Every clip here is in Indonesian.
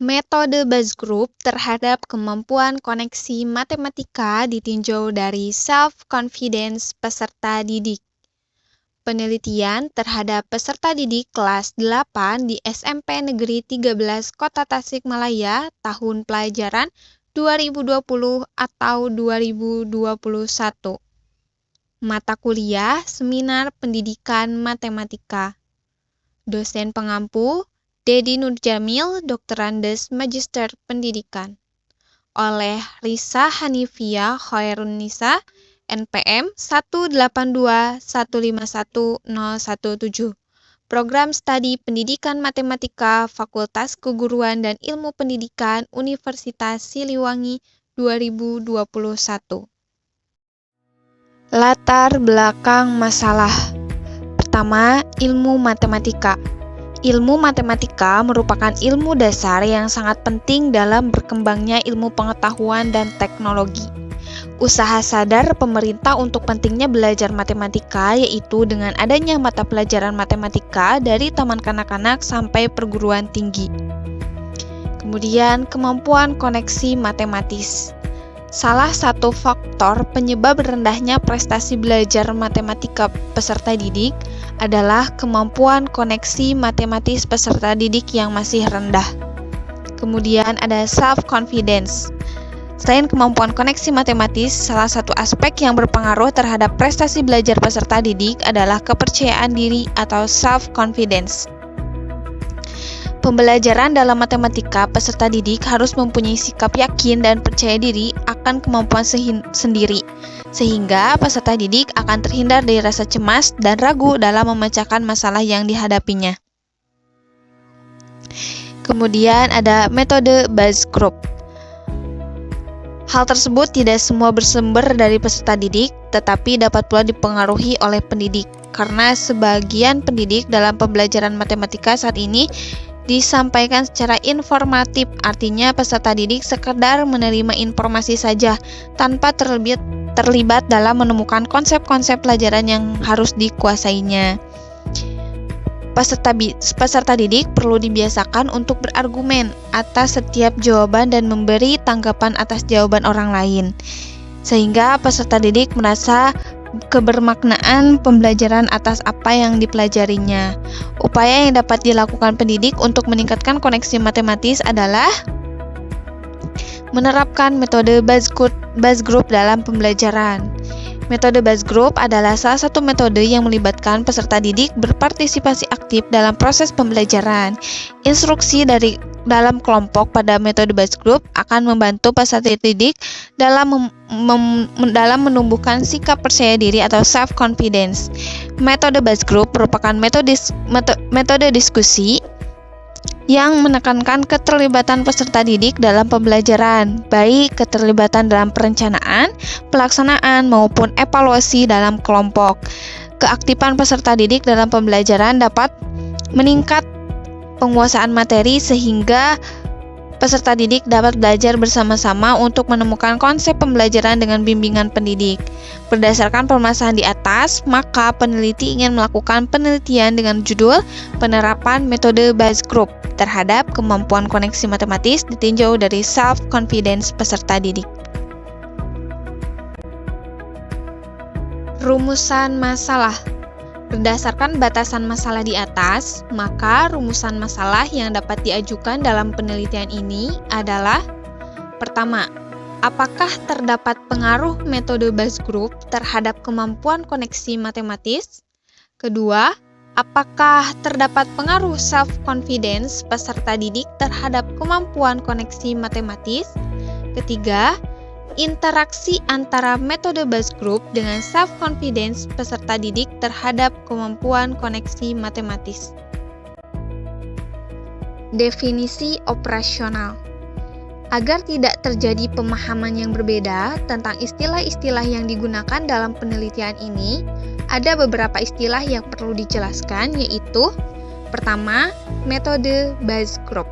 Metode Buzz Group terhadap kemampuan koneksi matematika ditinjau dari self-confidence peserta didik. Penelitian terhadap peserta didik kelas 8 di SMP Negeri 13 Kota Tasikmalaya tahun pelajaran 2020 atau 2021. Mata kuliah Seminar Pendidikan Matematika. Dosen pengampu Dedi Nurjamil, Doktorandes Magister Pendidikan. Oleh Risa Hanifia Khairunisa, NPM 182151017. Program Studi Pendidikan Matematika Fakultas Keguruan dan Ilmu Pendidikan Universitas Siliwangi 2021. Latar belakang masalah. Pertama, ilmu matematika. Ilmu matematika merupakan ilmu dasar yang sangat penting dalam berkembangnya ilmu pengetahuan dan teknologi. Usaha sadar pemerintah untuk pentingnya belajar matematika yaitu dengan adanya mata pelajaran matematika dari taman kanak-kanak sampai perguruan tinggi. Kemudian, kemampuan koneksi matematis. Salah satu faktor penyebab rendahnya prestasi belajar matematika peserta didik adalah kemampuan koneksi matematis peserta didik yang masih rendah. Kemudian ada self-confidence. Selain kemampuan koneksi matematis, salah satu aspek yang berpengaruh terhadap prestasi belajar peserta didik adalah kepercayaan diri atau self-confidence. Pembelajaran dalam matematika peserta didik harus mempunyai sikap yakin dan percaya diri akan kemampuan sendiri, sehingga peserta didik akan terhindar dari rasa cemas dan ragu dalam memecahkan masalah yang dihadapinya. Kemudian ada metode Buzz Group. Hal tersebut tidak semua bersumber dari peserta didik, tetapi dapat pula dipengaruhi oleh pendidik, karena sebagian pendidik dalam pembelajaran matematika saat ini disampaikan secara informatif, artinya peserta didik sekedar menerima informasi saja tanpa terlibat dalam menemukan konsep-konsep pelajaran yang harus dikuasainya. Peserta didik perlu dibiasakan untuk berargumen atas setiap jawaban dan memberi tanggapan atas jawaban orang lain, sehingga peserta didik merasa kebermaknaan pembelajaran atas apa yang dipelajarinya. Upaya yang dapat dilakukan pendidik untuk meningkatkan koneksi matematis adalah menerapkan metode Buzz Group dalam pembelajaran. Metode Buzz Group adalah salah satu metode yang melibatkan peserta didik berpartisipasi aktif dalam proses pembelajaran. Instruksi dalam kelompok pada metode Buzz Group akan membantu peserta didik dalam menumbuhkan sikap percaya diri atau self-confidence. Metode Buzz Group merupakan metode diskusi yang menekankan keterlibatan peserta didik dalam pembelajaran, baik keterlibatan dalam perencanaan, pelaksanaan, maupun evaluasi dalam kelompok. Keaktifan peserta didik dalam pembelajaran dapat meningkat penguasaan materi sehingga peserta didik dapat belajar bersama-sama untuk menemukan konsep pembelajaran dengan bimbingan pendidik. Berdasarkan permasalahan di atas, maka peneliti ingin melakukan penelitian dengan judul Penerapan Metode Buzz Group terhadap kemampuan koneksi matematis ditinjau dari self-confidence peserta didik. Rumusan masalah. Berdasarkan batasan masalah di atas, maka rumusan masalah yang dapat diajukan dalam penelitian ini adalah: pertama, apakah terdapat pengaruh metode Buzz Group terhadap kemampuan koneksi matematis? Kedua, apakah terdapat pengaruh self-confidence peserta didik terhadap kemampuan koneksi matematis? Ketiga, interaksi antara metode Buzz Group dengan self-confidence peserta didik terhadap kemampuan koneksi matematis. Definisi operasional. Agar tidak terjadi pemahaman yang berbeda tentang istilah-istilah yang digunakan dalam penelitian ini, ada beberapa istilah yang perlu dijelaskan, yaitu: pertama, metode Buzz Group.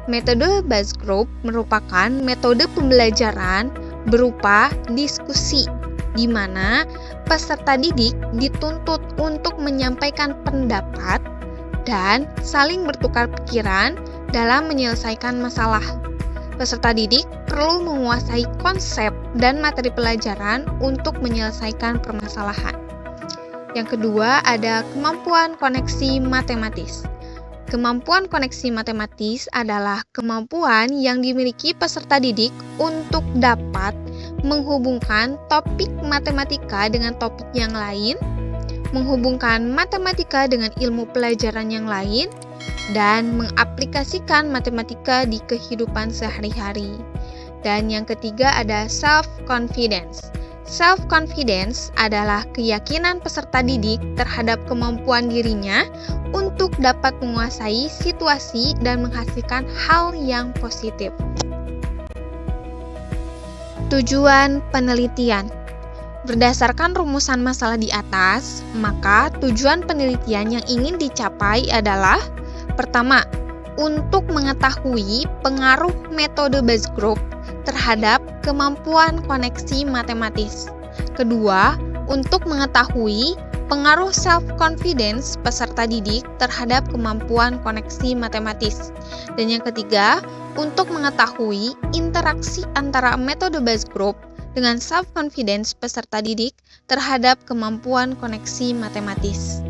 Metode Buzz Group merupakan metode pembelajaran berupa diskusi, di mana peserta didik dituntut untuk menyampaikan pendapat dan saling bertukar pikiran dalam menyelesaikan masalah. Peserta didik perlu menguasai konsep dan materi pelajaran untuk menyelesaikan permasalahan. Yang kedua, ada kemampuan koneksi matematis. Kemampuan koneksi matematis adalah kemampuan yang dimiliki peserta didik untuk dapat menghubungkan topik matematika dengan topik yang lain, menghubungkan matematika dengan ilmu pelajaran yang lain, dan mengaplikasikan matematika di kehidupan sehari-hari. Dan yang ketiga ada self-confidence. Self-confidence adalah keyakinan peserta didik terhadap kemampuan dirinya untuk dapat menguasai situasi dan menghasilkan hal yang positif. Tujuan penelitian. Berdasarkan rumusan masalah di atas, maka tujuan penelitian yang ingin dicapai adalah: pertama, untuk mengetahui pengaruh metode base group terhadap kemampuan koneksi matematis. Kedua, untuk mengetahui pengaruh self-confidence peserta didik terhadap kemampuan koneksi matematis. Dan yang ketiga, untuk mengetahui interaksi antara metode base group dengan self-confidence peserta didik terhadap kemampuan koneksi matematis.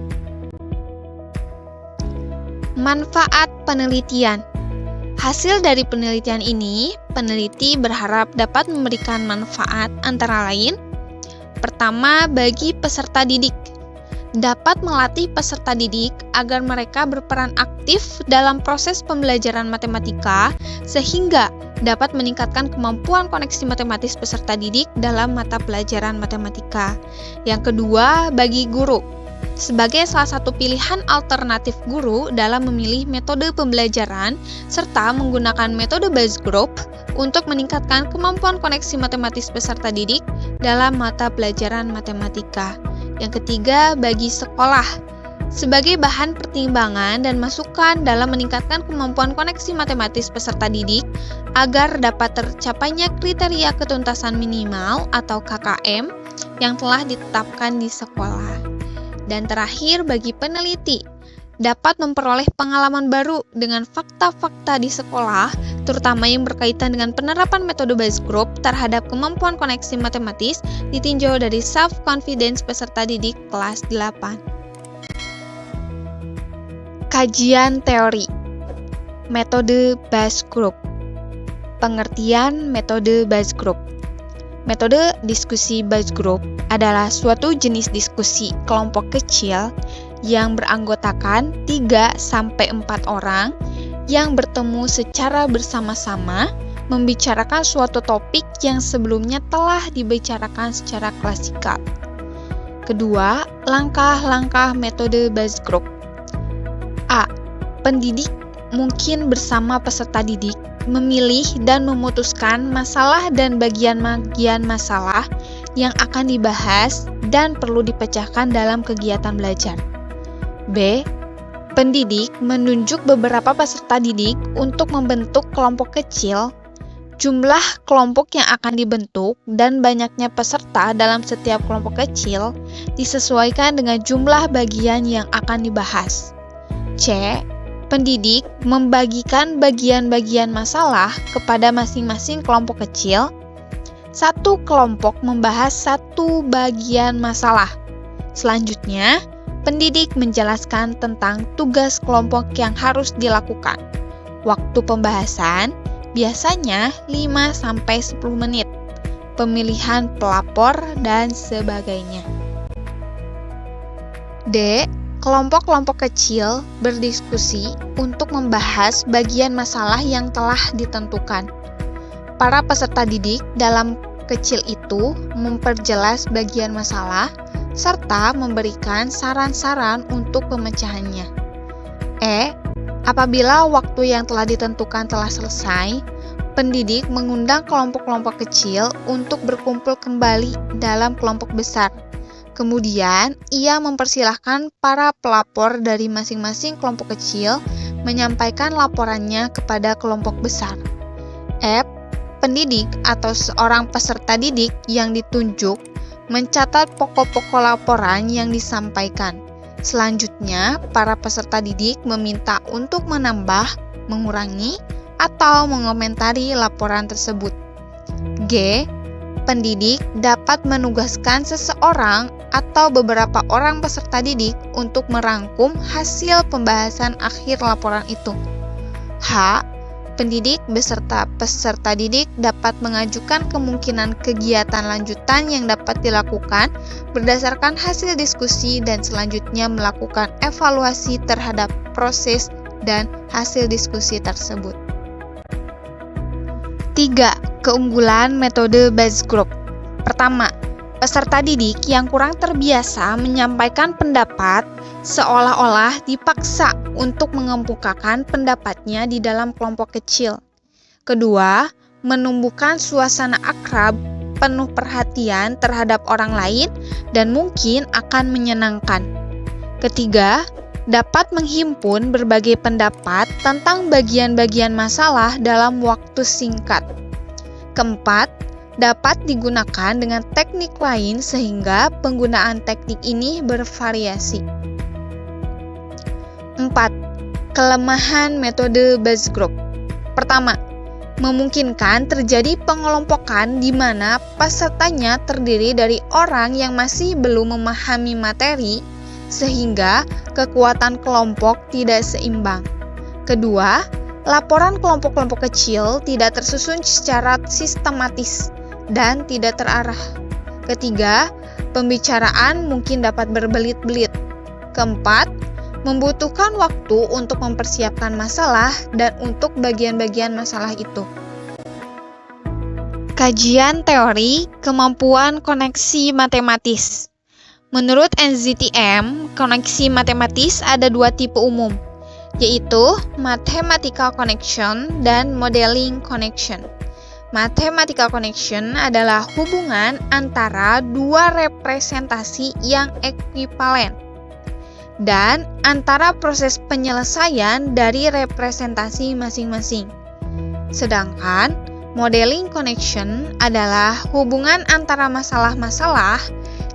Manfaat penelitian. Hasil dari penelitian ini, peneliti berharap dapat memberikan manfaat antara lain: pertama, bagi peserta didik, dapat melatih peserta didik agar mereka berperan aktif dalam proses pembelajaran matematika sehingga dapat meningkatkan kemampuan koneksi matematis peserta didik dalam mata pelajaran matematika. Yang kedua, bagi guru, sebagai salah satu pilihan alternatif guru dalam memilih metode pembelajaran serta menggunakan metode base group untuk meningkatkan kemampuan koneksi matematis peserta didik dalam mata pelajaran matematika. Yang ketiga, bagi sekolah, sebagai bahan pertimbangan dan masukan dalam meningkatkan kemampuan koneksi matematis peserta didik agar dapat tercapainya kriteria ketuntasan minimal atau KKM yang telah ditetapkan di sekolah. Dan terakhir, bagi peneliti, dapat memperoleh pengalaman baru dengan fakta-fakta di sekolah, terutama yang berkaitan dengan penerapan metode base group terhadap kemampuan koneksi matematis ditinjau dari self-confidence peserta didik kelas 8. Kajian teori. Metode base group. Pengertian metode base group. Metode diskusi base group adalah suatu jenis diskusi kelompok kecil yang beranggotakan 3-4 orang yang bertemu secara bersama-sama membicarakan suatu topik yang sebelumnya telah dibicarakan secara klasikal. Kedua, langkah-langkah metode base group. A. Pendidik mungkin bersama peserta didik memilih dan memutuskan masalah dan bagian-bagian masalah yang akan dibahas dan perlu dipecahkan dalam kegiatan belajar. B. Pendidik menunjuk beberapa peserta didik untuk membentuk kelompok kecil. Jumlah kelompok yang akan dibentuk dan banyaknya peserta dalam setiap kelompok kecil disesuaikan dengan jumlah bagian yang akan dibahas. C. Pendidik membagikan bagian-bagian masalah kepada masing-masing kelompok kecil. Satu kelompok membahas satu bagian masalah. Selanjutnya, pendidik menjelaskan tentang tugas kelompok yang harus dilakukan. Waktu pembahasan biasanya 5-10 menit. Pemilihan pelapor dan sebagainya. D. Kelompok-kelompok kecil berdiskusi untuk membahas bagian masalah yang telah ditentukan. Para peserta didik dalam kecil itu memperjelas bagian masalah serta memberikan saran-saran untuk pemecahannya. E. Apabila waktu yang telah ditentukan telah selesai, pendidik mengundang kelompok-kelompok kecil untuk berkumpul kembali dalam kelompok besar. Kemudian, ia mempersilahkan para pelapor dari masing-masing kelompok kecil menyampaikan laporannya kepada kelompok besar. F. Pendidik atau seorang peserta didik yang ditunjuk mencatat pokok-pokok laporan yang disampaikan. Selanjutnya, para peserta didik meminta untuk menambah, mengurangi, atau mengomentari laporan tersebut. G. Pendidik dapat menugaskan seseorang atau beberapa orang peserta didik untuk merangkum hasil pembahasan akhir laporan itu. H. Pendidik beserta peserta didik dapat mengajukan kemungkinan kegiatan lanjutan yang dapat dilakukan berdasarkan hasil diskusi dan selanjutnya melakukan evaluasi terhadap proses dan hasil diskusi tersebut. 3. Keunggulan metode Base Group. Pertama, peserta didik yang kurang terbiasa menyampaikan pendapat seolah-olah dipaksa untuk mengemukakan pendapatnya di dalam kelompok kecil. Kedua, menumbuhkan suasana akrab, penuh perhatian terhadap orang lain, dan mungkin akan menyenangkan. Ketiga, dapat menghimpun berbagai pendapat tentang bagian-bagian masalah dalam waktu singkat. Keempat, dapat digunakan dengan teknik lain sehingga penggunaan teknik ini bervariasi. 4. Kelemahan metode Base Group. Pertama, memungkinkan terjadi pengelompokan di mana pesertanya terdiri dari orang yang masih belum memahami materi sehingga kekuatan kelompok tidak seimbang. Kedua, laporan kelompok-kelompok kecil tidak tersusun secara sistematis dan tidak terarah. Ketiga, pembicaraan mungkin dapat berbelit-belit. Keempat, membutuhkan waktu untuk mempersiapkan masalah dan untuk bagian-bagian masalah itu. Kajian teori kemampuan koneksi matematis. Menurut NZTM, koneksi matematis ada dua tipe umum, yaitu mathematical connection dan modeling connection. Mathematical connection adalah hubungan antara dua representasi yang ekuivalen dan antara proses penyelesaian dari representasi masing-masing. Sedangkan modeling connection adalah hubungan antara masalah-masalah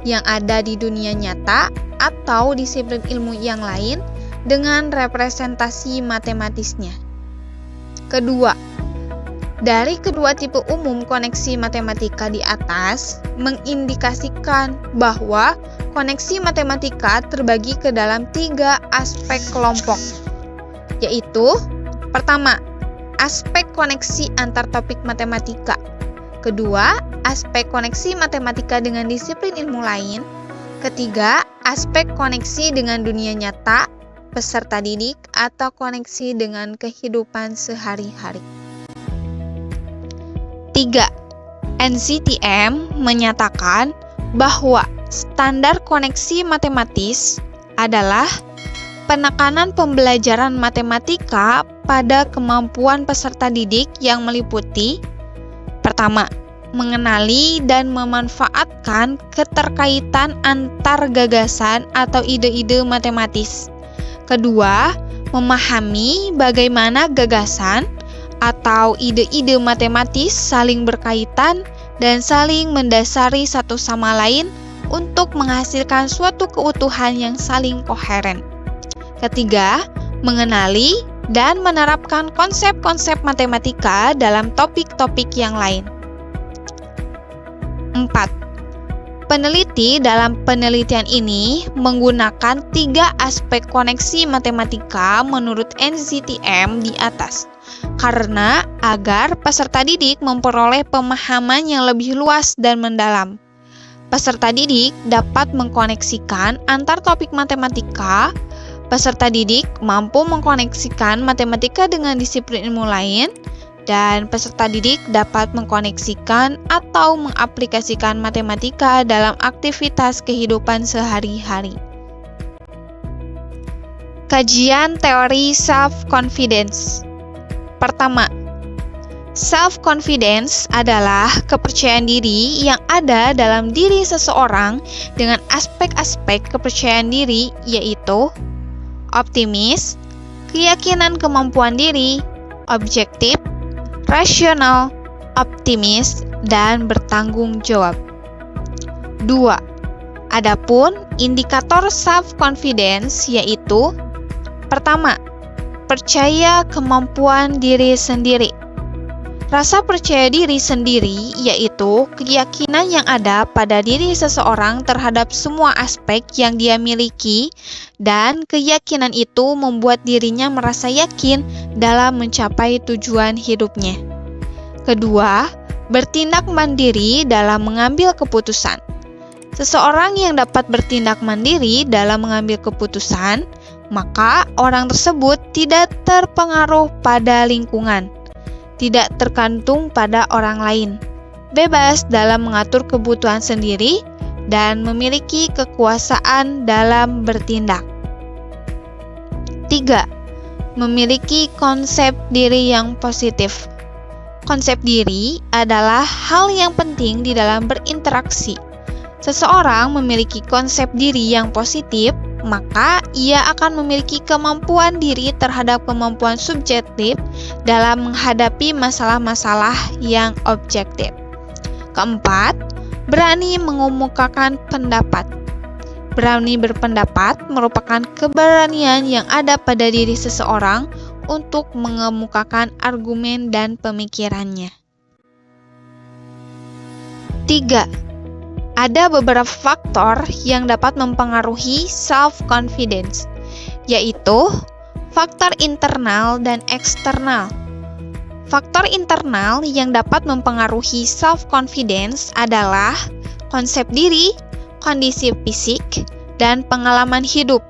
yang ada di dunia nyata atau disiplin ilmu yang lain dengan representasi matematisnya. Kedua, dari kedua tipe umum koneksi matematika di atas mengindikasikan bahwa koneksi matematika terbagi ke dalam 3 aspek kelompok, yaitu pertama, aspek koneksi antar topik matematika. Kedua, aspek koneksi matematika dengan disiplin ilmu lain. Ketiga, aspek koneksi dengan dunia nyata, peserta didik, atau koneksi dengan kehidupan sehari-hari. 3. NZTM menyatakan bahwa standar koneksi matematis adalah penekanan pembelajaran matematika pada kemampuan peserta didik yang meliputi: pertama, mengenali dan memanfaatkan keterkaitan antar gagasan atau ide-ide matematis. Kedua, memahami bagaimana gagasan atau ide-ide matematis saling berkaitan dan saling mendasari satu sama lain untuk menghasilkan suatu keutuhan yang saling koheren. Ketiga, mengenali dan menerapkan konsep-konsep matematika dalam topik-topik yang lain. 4. Peneliti dalam penelitian ini menggunakan 3 aspek koneksi matematika menurut NZTM di atas, karena agar peserta didik memperoleh pemahaman yang lebih luas dan mendalam. Peserta didik dapat mengkoneksikan antar topik matematika. Peserta didik mampu mengkoneksikan matematika dengan disiplin ilmu lain, dan peserta didik dapat mengkoneksikan atau mengaplikasikan matematika dalam aktivitas kehidupan sehari-hari. Kajian teori self-confidence. Pertama, self-confidence adalah kepercayaan diri yang ada dalam diri seseorang dengan aspek-aspek kepercayaan diri, yaitu optimis, keyakinan kemampuan diri, objektif, rasional, optimis, dan bertanggung jawab. 2. Adapun indikator self-confidence yaitu: pertama, percaya kemampuan diri sendiri. Rasa percaya diri sendiri yaitu keyakinan yang ada pada diri seseorang terhadap semua aspek yang dia miliki, dan keyakinan itu membuat dirinya merasa yakin dalam mencapai tujuan hidupnya. Kedua, bertindak mandiri dalam mengambil keputusan. Seseorang yang dapat bertindak mandiri dalam mengambil keputusan, maka orang tersebut tidak terpengaruh pada lingkungan, tidak tergantung pada orang lain, bebas dalam mengatur kebutuhan sendiri, dan memiliki kekuasaan dalam bertindak. 3. Memiliki konsep diri yang positif. Konsep diri adalah hal yang penting di dalam berinteraksi. Seseorang memiliki konsep diri yang positif, maka ia akan memiliki kemampuan diri terhadap kemampuan subjektif dalam menghadapi masalah-masalah yang objektif. Keempat, berani mengemukakan pendapat. Berani berpendapat merupakan keberanian yang ada pada diri seseorang untuk mengemukakan argumen dan pemikirannya. 3. Ada beberapa faktor yang dapat mempengaruhi self-confidence, yaitu faktor internal dan eksternal. Faktor internal yang dapat mempengaruhi self-confidence adalah konsep diri, kondisi fisik, dan pengalaman hidup.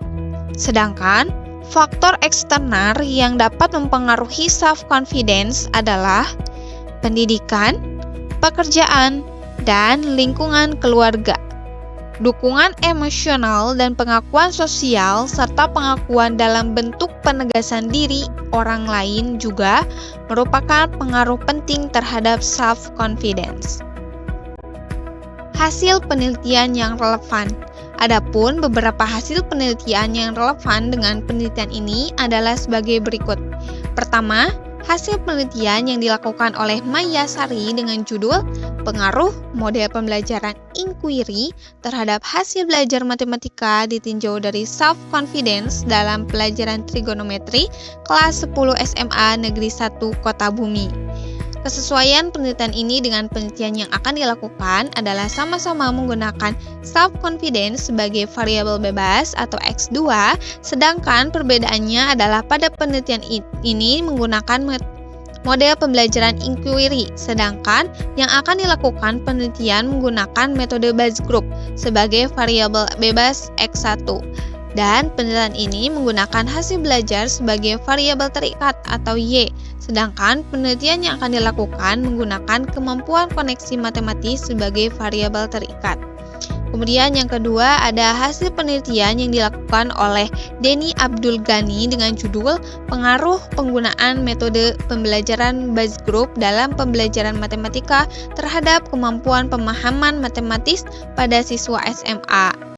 Sedangkan faktor eksternal yang dapat mempengaruhi self-confidence adalah pendidikan, pekerjaan, dan lingkungan keluarga. Dukungan emosional dan pengakuan sosial serta pengakuan dalam bentuk penegasan diri orang lain juga merupakan pengaruh penting terhadap self-confidence. Hasil penelitian yang relevan. Adapun beberapa hasil penelitian yang relevan dengan penelitian ini adalah sebagai berikut. Pertama, hasil penelitian yang dilakukan oleh Maya Sari dengan judul Pengaruh Model Pembelajaran Inquiry terhadap hasil belajar matematika ditinjau dari self-confidence dalam pelajaran trigonometri kelas 10 SMA Negeri 1 Kota Bumi. Kesesuaian penelitian ini dengan penelitian yang akan dilakukan adalah sama-sama menggunakan self-confidence sebagai variabel bebas atau X2, sedangkan perbedaannya adalah pada penelitian ini menggunakan model pembelajaran inquiry, sedangkan yang akan dilakukan penelitian menggunakan metode Bayes Group sebagai variabel bebas X1. Dan penelitian ini menggunakan hasil belajar sebagai variabel terikat atau Y, sedangkan penelitian yang akan dilakukan menggunakan kemampuan koneksi matematis sebagai variabel terikat. Kemudian yang kedua ada hasil penelitian yang dilakukan oleh Denny Abdul Ghani dengan judul Pengaruh Penggunaan Metode Pembelajaran Bayes Group dalam Pembelajaran Matematika terhadap Kemampuan Pemahaman Matematis pada Siswa SMA.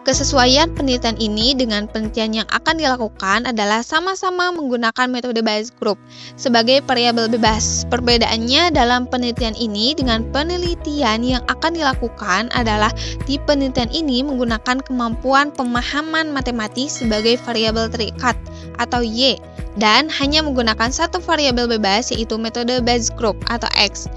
Kesesuaian penelitian ini dengan penelitian yang akan dilakukan adalah sama-sama menggunakan metode Bayes Group sebagai variabel bebas. Perbedaannya dalam penelitian ini dengan penelitian yang akan dilakukan adalah di penelitian ini menggunakan kemampuan pemahaman matematis sebagai variabel terikat atau Y dan hanya menggunakan satu variabel bebas yaitu metode Bayes Group atau X.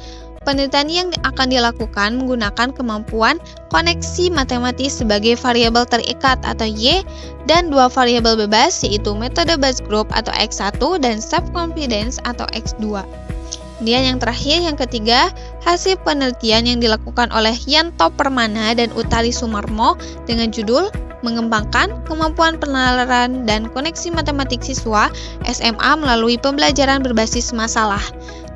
Penelitian yang akan dilakukan menggunakan kemampuan koneksi matematis sebagai variabel terikat atau Y dan dua variabel bebas yaitu metode Bayes Group atau X1 dan self-confidence atau X2. Kemudian yang terakhir, yang ketiga, hasil penelitian yang dilakukan oleh Yanto Permana dan Utari Sumarmo dengan judul Mengembangkan Kemampuan Penalaran dan Koneksi Matematik Siswa SMA melalui Pembelajaran Berbasis Masalah.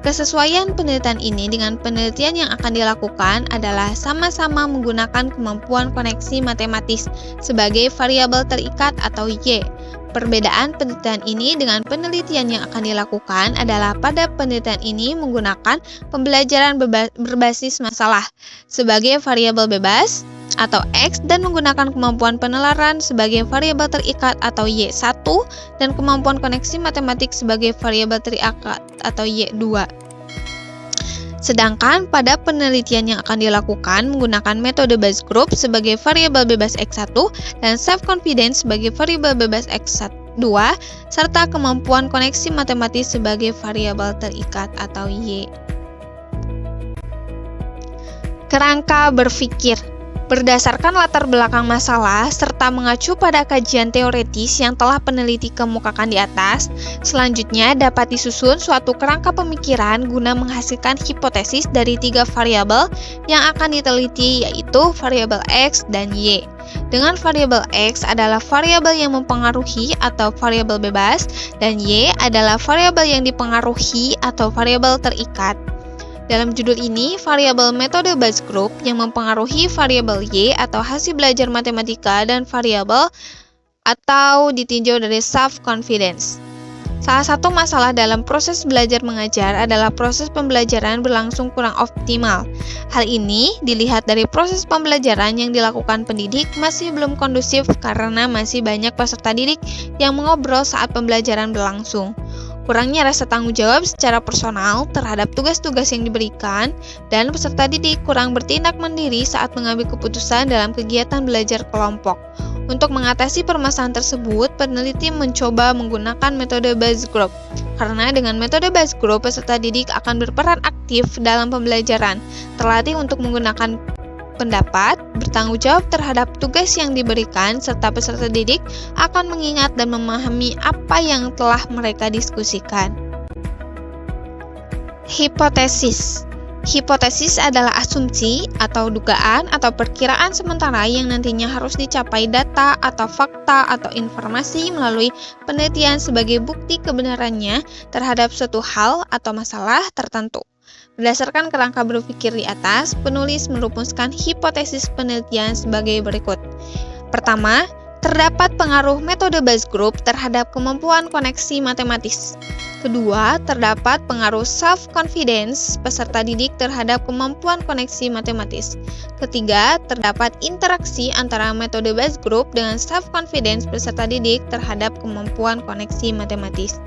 Kesesuaian penelitian ini dengan penelitian yang akan dilakukan adalah sama-sama menggunakan kemampuan koneksi matematis sebagai variabel terikat atau Y. Perbedaan penelitian ini dengan penelitian yang akan dilakukan adalah pada penelitian ini menggunakan pembelajaran berbasis masalah sebagai variabel bebas atau X dan menggunakan kemampuan penalaran sebagai variabel terikat atau Y1 dan kemampuan koneksi matematik sebagai variabel terikat atau Y2. Sedangkan pada penelitian yang akan dilakukan menggunakan metode Bayes Group sebagai variabel bebas X1 dan self-confidence sebagai variabel bebas X1 2, serta kemampuan koneksi matematis sebagai variabel terikat atau Y. Kerangka berpikir. Berdasarkan latar belakang masalah serta mengacu pada kajian teoretis yang telah peneliti kemukakan di atas, selanjutnya dapat disusun suatu kerangka pemikiran guna menghasilkan hipotesis dari 3 variabel yang akan diteliti, yaitu variabel X dan Y. Dengan variabel X adalah variabel yang mempengaruhi atau variabel bebas, dan Y adalah variabel yang dipengaruhi atau variabel terikat. Dalam judul ini, variabel metode Bayes Group yang mempengaruhi variabel Y atau hasil belajar matematika dan variabel atau ditinjau dari self-confidence. Salah satu masalah dalam proses belajar mengajar adalah proses pembelajaran berlangsung kurang optimal. Hal ini dilihat dari proses pembelajaran yang dilakukan pendidik masih belum kondusif karena masih banyak peserta didik yang mengobrol saat pembelajaran berlangsung. Kurangnya rasa tanggung jawab secara personal terhadap tugas-tugas yang diberikan, dan peserta didik kurang bertindak mandiri saat mengambil keputusan dalam kegiatan belajar kelompok. Untuk mengatasi permasalahan tersebut, peneliti mencoba menggunakan metode Bayes Group. Karena dengan metode Bayes Group, peserta didik akan berperan aktif dalam pembelajaran, terlatih untuk menggunakan pendapat, bertanggung jawab terhadap tugas yang diberikan, serta peserta didik akan mengingat dan memahami apa yang telah mereka diskusikan. Hipotesis. Hipotesis adalah asumsi atau dugaan atau perkiraan sementara yang nantinya harus dicapai data atau fakta atau informasi melalui penelitian sebagai bukti kebenarannya terhadap suatu hal atau masalah tertentu. Berdasarkan kerangka berpikir di atas, penulis merumuskan hipotesis penelitian sebagai berikut. Pertama, terdapat pengaruh metode Bayes Group terhadap kemampuan koneksi matematis. Kedua, terdapat pengaruh self-confidence peserta didik terhadap kemampuan koneksi matematis. Ketiga, terdapat interaksi antara metode Bayes Group dengan self-confidence peserta didik terhadap kemampuan koneksi matematis.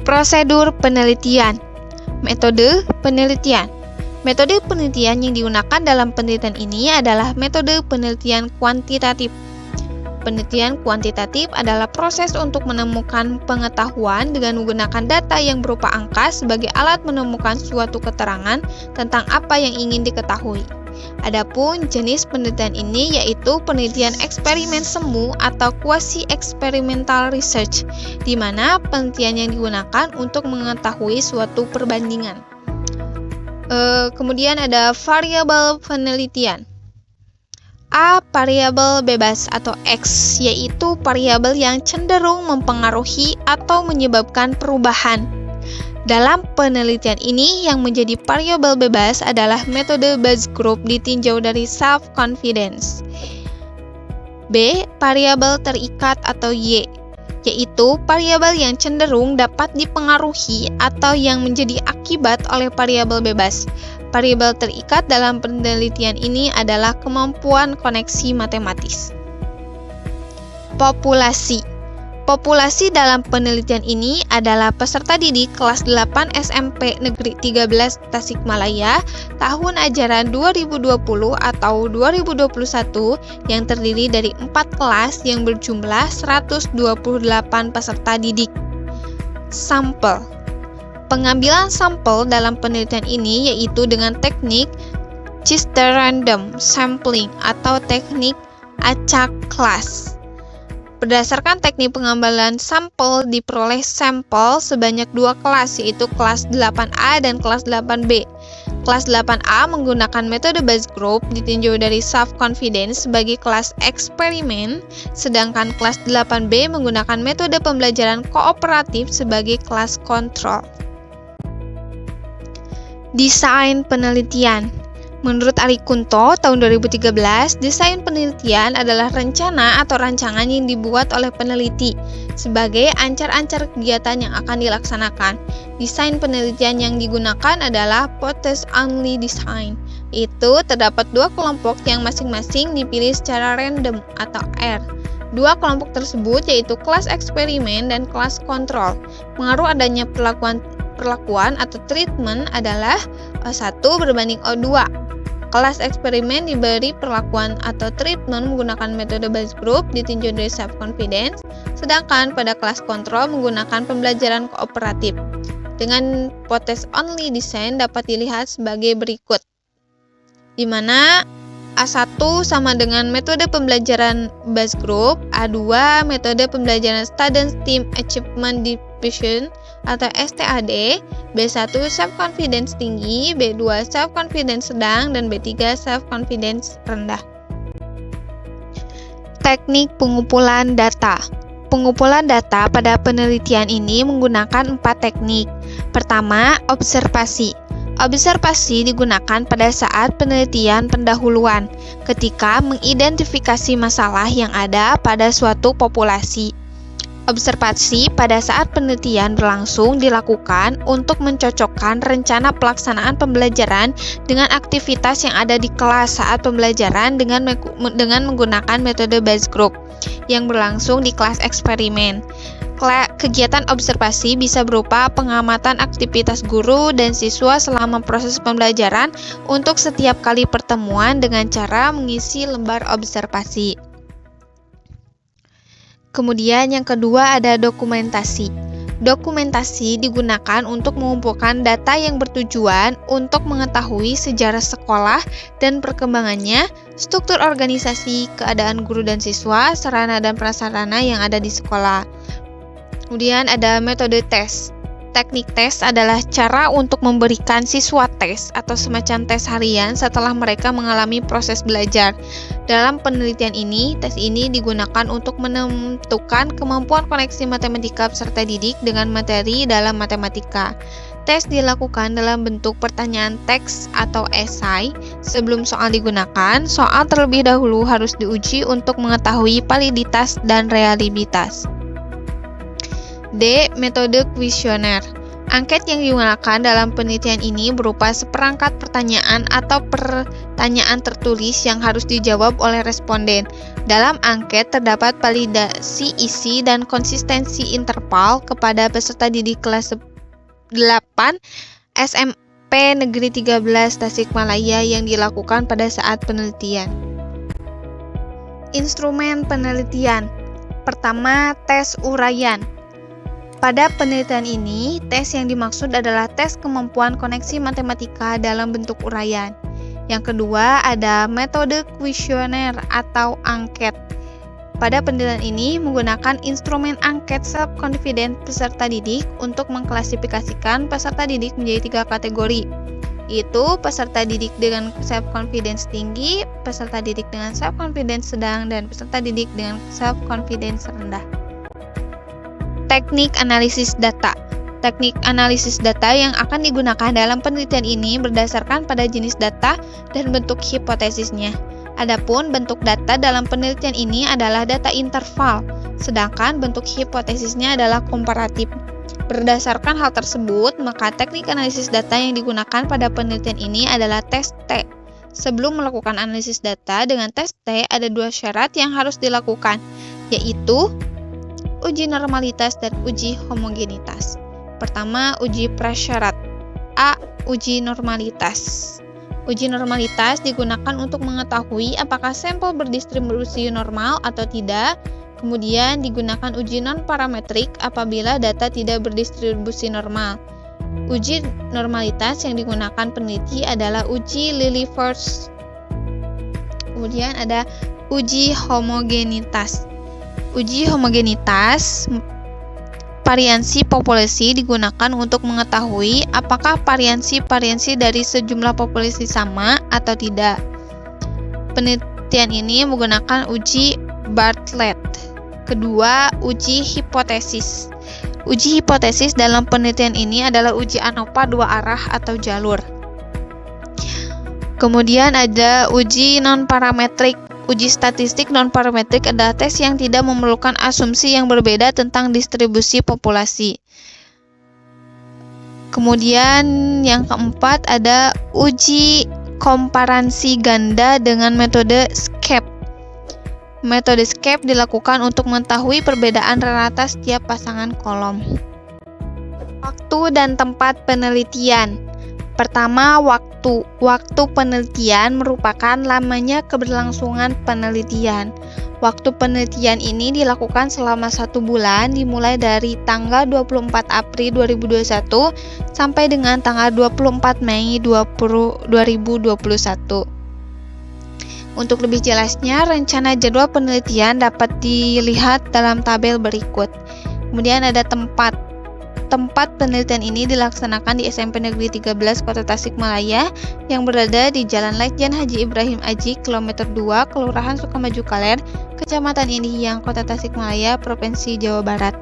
Prosedur penelitian. Metode penelitian. Metode penelitian yang digunakan dalam penelitian ini adalah metode penelitian kuantitatif. Penelitian kuantitatif adalah proses untuk menemukan pengetahuan dengan menggunakan data yang berupa angka sebagai alat menemukan suatu keterangan tentang apa yang ingin diketahui. Adapun jenis penelitian ini yaitu penelitian eksperimen semu atau quasi-experimental research, di mana penelitian yang digunakan untuk mengetahui suatu perbandingan. Kemudian ada variabel penelitian. A. Variabel bebas atau X, yaitu variabel yang cenderung mempengaruhi atau menyebabkan perubahan. Dalam penelitian ini, yang menjadi variabel bebas adalah metode Bayes Group ditinjau dari self-confidence. B. Variabel terikat atau Y, yaitu variabel yang cenderung dapat dipengaruhi atau yang menjadi akibat oleh variabel bebas. Variabel terikat dalam penelitian ini adalah kemampuan koneksi matematis. Populasi. Populasi dalam penelitian ini adalah peserta didik kelas 8 SMP Negeri 13 Tasikmalaya tahun ajaran 2020 atau 2021 yang terdiri dari 4 kelas yang berjumlah 128 peserta didik. Sampel. Pengambilan sampel dalam penelitian ini yaitu dengan teknik Chester random sampling atau teknik acak kelas. Berdasarkan teknik pengambilan sampel diperoleh sampel sebanyak 2 kelas, yaitu kelas 8A dan kelas 8B. Kelas 8A menggunakan metode Bayes Group ditinjau dari self-confidence sebagai kelas eksperimen, sedangkan kelas 8B menggunakan metode pembelajaran kooperatif sebagai kelas kontrol. Desain penelitian. Menurut Ari Kunto, tahun 2013, desain penelitian adalah rencana atau rancangan yang dibuat oleh peneliti sebagai ancar-ancar kegiatan yang akan dilaksanakan. Desain penelitian yang digunakan adalah Potts-Only design. Itu terdapat 2 kelompok yang masing-masing dipilih secara random atau R. 2 kelompok tersebut yaitu kelas eksperimen dan kelas kontrol. Pengaruh adanya perlakuan atau treatment adalah 1 berbanding O2. Kelas eksperimen diberi perlakuan atau treatment menggunakan metode base group ditinjau dari self-confidence, sedangkan pada kelas kontrol menggunakan pembelajaran kooperatif. Dengan hypothesis only design dapat dilihat sebagai berikut, di mana A1 sama dengan metode pembelajaran base group, A2 metode pembelajaran Student Team Achievement Division atau STAD, B1 self-confidence tinggi, B2 self-confidence sedang, dan B3 self-confidence rendah. Teknik pengumpulan data. Pengumpulan data pada penelitian ini menggunakan 4 teknik. Pertama, observasi. Observasi digunakan pada saat penelitian pendahuluan, ketika mengidentifikasi masalah yang ada pada suatu populasi. Observasi pada saat penelitian berlangsung dilakukan untuk mencocokkan rencana pelaksanaan pembelajaran dengan aktivitas yang ada di kelas saat pembelajaran dengan menggunakan metode base group yang berlangsung di kelas eksperimen. Kegiatan observasi bisa berupa pengamatan aktivitas guru dan siswa selama proses pembelajaran untuk setiap kali pertemuan dengan cara mengisi lembar observasi. Kemudian yang kedua ada dokumentasi. Dokumentasi digunakan untuk mengumpulkan data yang bertujuan untuk mengetahui sejarah sekolah dan perkembangannya, struktur organisasi, keadaan guru dan siswa, sarana dan prasarana yang ada di sekolah. Kemudian ada metode tes. Teknik tes adalah cara untuk memberikan siswa tes atau semacam tes harian setelah mereka mengalami proses belajar. Dalam penelitian ini, tes ini digunakan untuk menentukan kemampuan koneksi matematika peserta didik dengan materi dalam matematika. Tes dilakukan dalam bentuk pertanyaan teks atau esai. Sebelum soal digunakan, soal terlebih dahulu harus diuji untuk mengetahui validitas dan reliabilitas. D. Metode kuesioner. Angket yang digunakan dalam penelitian ini berupa seperangkat pertanyaan atau pertanyaan tertulis yang harus dijawab oleh responden. Dalam angket terdapat validasi isi dan konsistensi interval kepada peserta didik kelas 8 SMP Negeri 13 Tasikmalaya yang dilakukan pada saat penelitian. Instrumen penelitian. Pertama, tes uraian. Pada penelitian ini, tes yang dimaksud adalah tes kemampuan koneksi matematika dalam bentuk uraian. Yang kedua, ada metode kuesioner atau angket. Pada penelitian ini menggunakan instrumen angket self-confident peserta didik untuk mengklasifikasikan peserta didik menjadi 3 kategori, yaitu peserta didik dengan self-confidence tinggi, peserta didik dengan self-confidence sedang, dan peserta didik dengan self-confidence rendah. Teknik analisis data. Teknik analisis data yang akan digunakan dalam penelitian ini berdasarkan pada jenis data dan bentuk hipotesisnya. Adapun bentuk data dalam penelitian ini adalah data interval, sedangkan bentuk hipotesisnya adalah komparatif. Berdasarkan hal tersebut, maka teknik analisis data yang digunakan pada penelitian ini adalah tes T. Sebelum melakukan analisis data dengan tes T, ada 2 syarat yang harus dilakukan, yaitu uji normalitas dan uji homogenitas. Pertama, uji prasyarat. A. Uji normalitas. Uji normalitas digunakan untuk mengetahui apakah sampel berdistribusi normal atau tidak. Kemudian digunakan uji non-parametrik apabila data tidak berdistribusi normal. Uji normalitas yang digunakan peneliti adalah uji Lilliefors. Kemudian ada uji homogenitas. Uji homogenitas variansi populasi digunakan untuk mengetahui apakah variansi dari sejumlah populasi sama atau tidak. Penelitian ini menggunakan uji Bartlett. Kedua, uji hipotesis. Uji hipotesis dalam penelitian ini adalah uji ANOVA 2 arah atau jalur. Kemudian ada uji non-parametrik. Uji statistik non-parametrik adalah tes yang tidak memerlukan asumsi yang berbeda tentang distribusi populasi. Kemudian yang keempat ada uji komparansi ganda dengan metode SCAPE. Metode SCAPE dilakukan untuk mengetahui perbedaan rata setiap pasangan kolom. Waktu dan tempat penelitian. Pertama, waktu. Waktu penelitian merupakan lamanya keberlangsungan penelitian. Waktu penelitian ini dilakukan selama 1 bulan, dimulai dari tanggal 24 April 2021 sampai dengan tanggal 24 Mei 2021. Untuk lebih jelasnya, rencana jadwal penelitian dapat dilihat dalam tabel berikut. Kemudian ada tempat. Tempat penelitian ini dilaksanakan di SMP Negeri 13 Kota Tasikmalaya yang berada di Jalan Lejen Haji Ibrahim Aji, Kilometer 2, Kelurahan Sukamaju Kaler, Kecamatan Indihiyang, Kota Tasikmalaya, Provinsi Jawa Barat.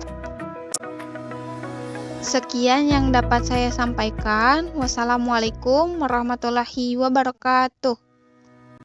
Sekian yang dapat saya sampaikan. Wassalamualaikum warahmatullahi wabarakatuh.